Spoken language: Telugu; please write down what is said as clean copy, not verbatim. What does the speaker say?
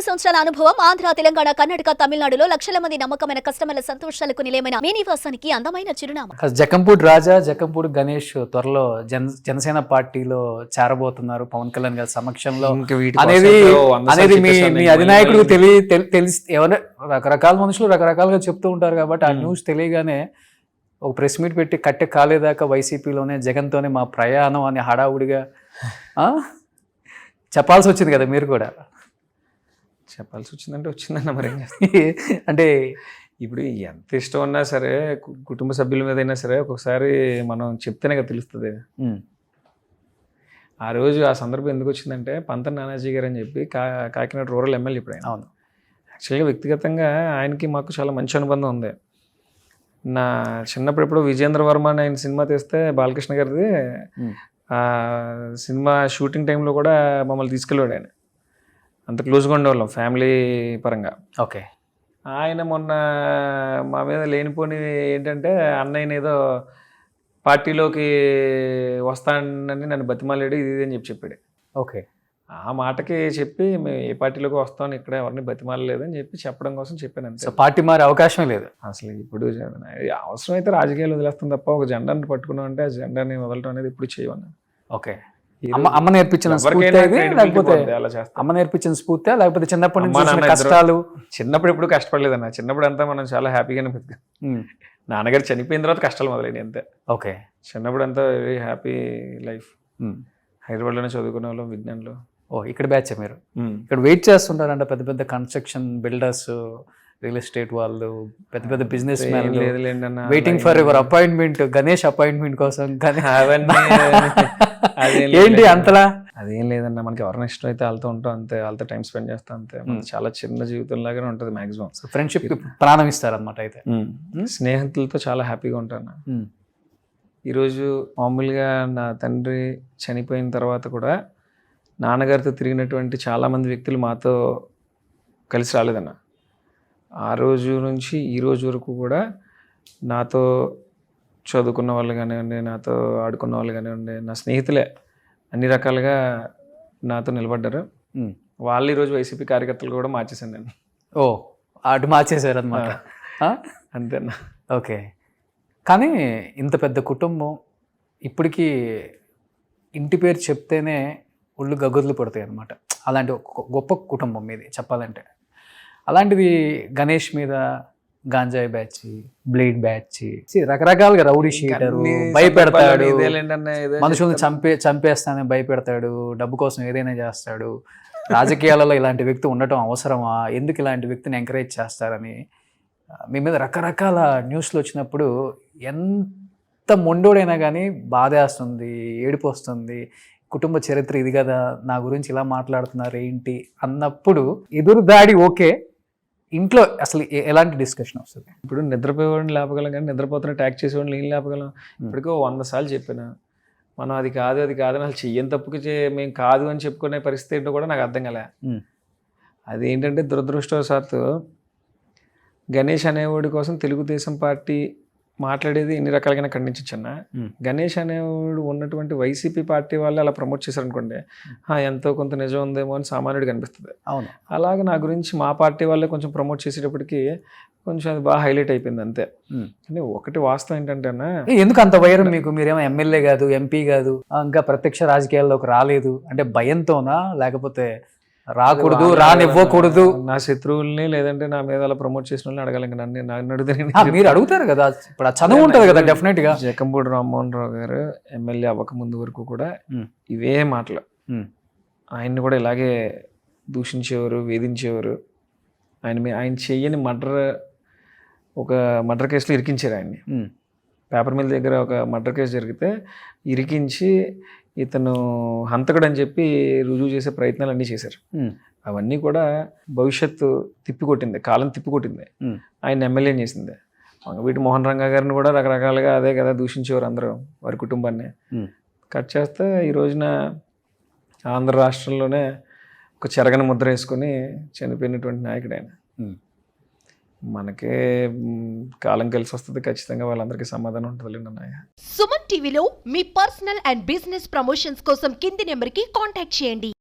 సంవత్సరాల అనుభవం ఆంధ్ర, తెలంగాణ, కర్ణాటక, తమిళనాడులో లక్షల మంది నమ్మకమైన కస్టమర్ల సంతోషాలకు నిలయమైన మీ నివాసానికి అందమైన చిరునామా. జకంపూడి రాజా, జకంపూడి గణేష్ త్వరలో జనసేన పార్టీలో చేరబోతున్నారు పవన్ కళ్యాణ్ గారి సమక్షంలో అనేది మీ అధినాయకుడికి తెలిసి ఎవరైనా రకరకాల మనుషులు రకరకాలుగా చెప్తూ ఉంటారు కాబట్టి ఆ న్యూస్ తెలియగానే ఒక ప్రెస్ మీట్ పెట్టి కట్టె కాలేదాకా వైసీపీలోనే జగన్తోనే మా ప్రయాణం అని హడావుడిగా చెప్పాల్సి వచ్చింది కదా. మీరు కూడా చెప్పాల్సి వచ్చిందంటే వచ్చిందన్న మరి అంటే ఇప్పుడు ఎంత ఇష్టం ఉన్నా సరే కుటుంబ సభ్యుల మీద అయినా సరే ఒక్కొక్కసారి మనం చెప్తేనే కదా తెలుస్తుంది. ఆ రోజు ఆ సందర్భం ఎందుకు వచ్చిందంటే పంత నానాజీ గారు అని చెప్పి కాకినాడ రూరల్ ఎమ్మెల్యే ఇప్పుడు ఆయన. అవును, యాక్చువల్గా వ్యక్తిగతంగా ఆయనకి మాకు చాలా మంచి అనుబంధం ఉంది. నా చిన్నప్పుడు ఎప్పుడు విజేంద్ర వర్మ అని ఆయన సినిమా తీస్తే బాలకృష్ణ గారిది సినిమా షూటింగ్ టైంలో కూడా మమ్మల్ని తీసుకెళ్ళాడు ఆయన. అంత క్లోజ్గా ఉండేవాళ్ళం ఫ్యామిలీ పరంగా. ఓకే, ఆయన మొన్న మా మీద లేనిపోని ఏంటంటే అన్నయ్యని ఏదో పార్టీలోకి వస్తానని నన్ను బతిమాలాడు ఇది అని చెప్పాడు. ఓకే, ఆ మాటకి చెప్పి మేము ఏ పార్టీలోకి వస్తామని ఇక్కడ ఎవరిని బతిమాలలేదని చెప్పడం కోసం చెప్పాను అంతే. సో పార్టీ మారే అవకాశం లేదు అసలు. ఇప్పుడు అవసరం అయితే రాజకీయాలు వదిలేస్తాం తప్ప ఒక జెండాని పట్టుకున్నాం అంటే ఆ జెండాని వదలటం అనేది ఇప్పుడు చేయమన్నాను. ఓకే, అమ్మ నేర్పించిన అమ్మ నేర్పించిన స్ఫూర్తి లేకపోతే చిన్నప్పటి నుంచి కష్టాలు? చిన్నప్పుడు ఎప్పుడు కష్టపడలేదన్న. చిన్నప్పుడు అంతా మనం చాలా హ్యాపీగానే బతికాం. నాన్నగారు చనిపోయిన తర్వాత కష్టాలు మొదలైనవి అంతే. ఓకే, చిన్నప్పుడు అంతా వెరీ హ్యాపీ లైఫ్. హైదరాబాద్లోనే చదువుకునే వాళ్ళం విజ్ఞాన్లో. ఇక్కడ బ్యాచ్ మీరు ఇక్కడ వెయిట్ చేస్తుంటారంట పెద్ద పెద్ద కన్స్ట్రక్షన్ బిల్డర్స్, రియల్ ఎస్టేట్ వాళ్ళు, పెద్ద పెద్ద business man waiting for your appointment, Ganesh appointment కోసం. ఏంటి అంతలా? అదేం లేదన్న, మనకి ఎవరైనా ఇష్టం అయితే వాళ్ళతో ఉంటాం అంతే, వాళ్ళతో టైం స్పెండ్ చేస్తాం అంతే. చాలా చిన్న జీవితం లాగానే ఉంటుంది మాక్సిమం. ఫ్రెండ్షిప్ ప్రాణం ఇస్తారనమాట. అయితే స్నేహితులతో చాలా హ్యాపీగా ఉంటాను. ఈరోజు మామూలుగా నా తండ్రి చనిపోయిన తర్వాత కూడా నాన్నగారితో తిరిగినటువంటి చాలామంది వ్యక్తులు మాతో కలిసి రాలేదన్న. ఆ రోజు నుంచి ఈ రోజు వరకు కూడా నాతో చదువుకున్న వాళ్ళు కానివ్వండి, నాతో ఆడుకున్న వాళ్ళు కానివ్వండి, నా స్నేహితులే అన్ని రకాలుగా నాతో నిలబడ్డారు. వాళ్ళు ఈరోజు వైసీపీ కార్యకర్తలు కూడా మార్చేశాను నేను. అటు మార్చేశారు అనమాట. అంతేనా? ఓకే, కానీ ఇంత పెద్ద కుటుంబం ఇప్పటికీ ఇంటి పేరు చెప్తేనే ఒళ్ళు గగుర్లు పడతాయి అనమాట. అలాంటి గొప్ప కుటుంబం మీది చెప్పాలంటే. అలాంటిది గణేష్ మీద గాంజాయి బ్యాచ్, బ్లేడ్ బ్యాచ్, రకరకాలుగా రౌడీ షీటర్, భయపెడతాడు, మనుషుల్ని చంపేస్తానని భయపెడతాడు, డబ్బు కోసం ఏదైనా చేస్తాడు. రాజకీయాలలో ఇలాంటి వ్యక్తి ఉండటం అవసరమా? ఎందుకు ఇలాంటి వ్యక్తిని ఎంకరేజ్ చేస్తారని మీ మీద రకరకాల న్యూస్లు వచ్చినప్పుడు ఎంత మొండోడైనా కానీ బాధేస్తుంది, ఏడుపు వస్తుంది. కుటుంబ చరిత్ర ఇది కదా, నా గురించి ఇలా మాట్లాడుతున్నారు ఏంటి అన్నప్పుడు ఎదురు దాడి ఓకే, ఇంట్లో అసలు ఎలాంటి డిస్కషన్ వస్తుంది? ఇప్పుడు నిద్రపోయేవాడిని లేపగలం కానీ నిద్రపోతున్న ట్యాక్ చేసేవాడిని నేను లేపగలం. ఇప్పటికో 100 సార్లు చెప్పాను మనం అది కాదు అని వాళ్ళు చెయ్యని తప్పుకి మేము కాదు అని చెప్పుకునే పరిస్థితి ఏంటో కూడా నాకు అర్థం కలే. అదేంటంటే దురదృష్టవశాత్తు గణేష్ అనేవాడి కోసం తెలుగుదేశం పార్టీ మాట్లాడేది ఎన్ని రకాలుగా ఖండించచ్చన్న. గణేష్ అనేవాడు ఉన్నటువంటి వైసీపీ పార్టీ వాళ్ళు అలా ప్రమోట్ చేశారనుకోండి, ఎంతో కొంత నిజం ఉందేమో అని సామాన్యుడికి అనిపిస్తుంది. అవును, అలాగే నా గురించి మా పార్టీ వాళ్ళే కొంచెం ప్రమోట్ చేసేటప్పటికి కొంచెం అది బాగా హైలైట్ అయిపోయింది అంతే. అంటే ఒకటి వాస్తవం ఏంటంటే అన్న, ఎందుకు అంత వైరం మీకు? మీరేమో ఎమ్మెల్యే కాదు, ఎంపీ కాదు, ఇంకా ప్రత్యక్ష రాజకీయాల్లోకి రాలేదు అంటే భయంతోనా, లేకపోతే రాకూడదు, రానివ్వకూడదు, నా శత్రువుల్ని లేదంటే నా మీద అలా ప్రమోట్ చేసిన వాళ్ళని అడగాలి? నన్ను అడిగితే మీరు అడుగుతారు కదా, ఇప్పుడు ఆ చదువు ఉంటుంది కదా డెఫినెట్ గా. జకంపూడి రామ్మోహన్ రావు గారు ఎమ్మెల్యే అవ్వక ముందు వరకు కూడా ఇవే మాటలు ఆయన్ని కూడా ఇలాగే దూషించేవారు, వేధించేవారు. ఆయన చెయ్యని ఒక మర్డర్ కేసులో ఇరికించారు ఆయన్ని. పేపర్ మిల్ దగ్గర ఒక మర్డర్ కేసు జరిగితే ఇరికించి ఇతను హంతకుడు అని చెప్పి రుజువు చేసే ప్రయత్నాలు అన్నీ చేశారు. అవన్నీ కూడా భవిష్యత్తు తిప్పికొట్టింది, కాలం తిప్పికొట్టింది, ఆయన ఎమ్మెల్యే చేసింది. వీటి మోహన్ రంగా గారిని కూడా రకరకాలుగా అదే కదా దూషించేవారు అందరూ, వారి కుటుంబాన్ని. కట్ చేస్తే ఈ రోజున ఆంధ్ర రాష్ట్రంలోనే ఒక చెరగని ముద్ర వేసుకొని చనిపోయినటువంటి నాయకుడు ఆయన. మనకే కాలం కలిసి వస్తుంది, ఖచ్చితంగా వాళ్ళందరికీ సమాధానం ఉంటుంది అన్నయ్య. సుమన్ టీవీలో మీ పర్సనల్ అండ్ బిజినెస్ ప్రమోషన్స్ కోసం కింది నెంబర్కి కాంటాక్ట్ చేయండి.